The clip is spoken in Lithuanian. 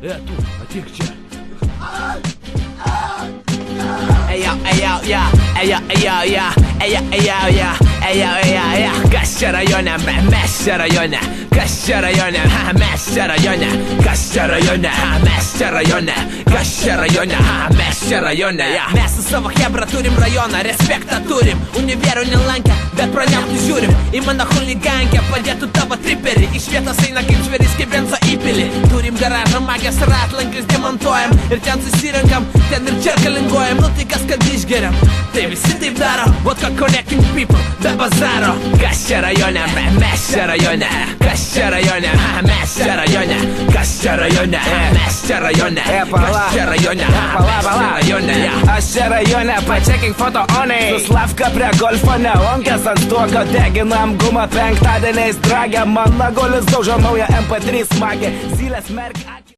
Tu, atik čia. Kas čia rajone, mes čia rajone. Kas čia rajone, mes čia rajone. Kas čia rajone, mes čia rajone. Kas čia rajone, mes čia rajone. Mes su savo hebra turim rajoną, respektą turim. Univerų nelankę, bet praniautų žiūrim. Į mano chuligankę padėtų tavo triperį. Iš vietos eina kaip žvėris, kaip benzo įpilį. Turim garažą, magės ratlankius demontuojam. Ir ten susirenkam, ten ir čia kalinguojam. Nu tai kas kad išgeriam, tai visi taip daro. Vodka connecting people, be bazaro. Kas čia rajone, mes čia rajone. Kas čia rajone, mes čia rajone. Kas čia rajone, mes čia rajone. Kas čia rajone, mes čia rajone. Aš čia rajone, pačekink foto onai. Su Slavka prie golfo neonkės. Ant stuoko deginam gumą penktadieniais dragę. Man nagulis daužo naują MP3 smagę. Zylės merk akį.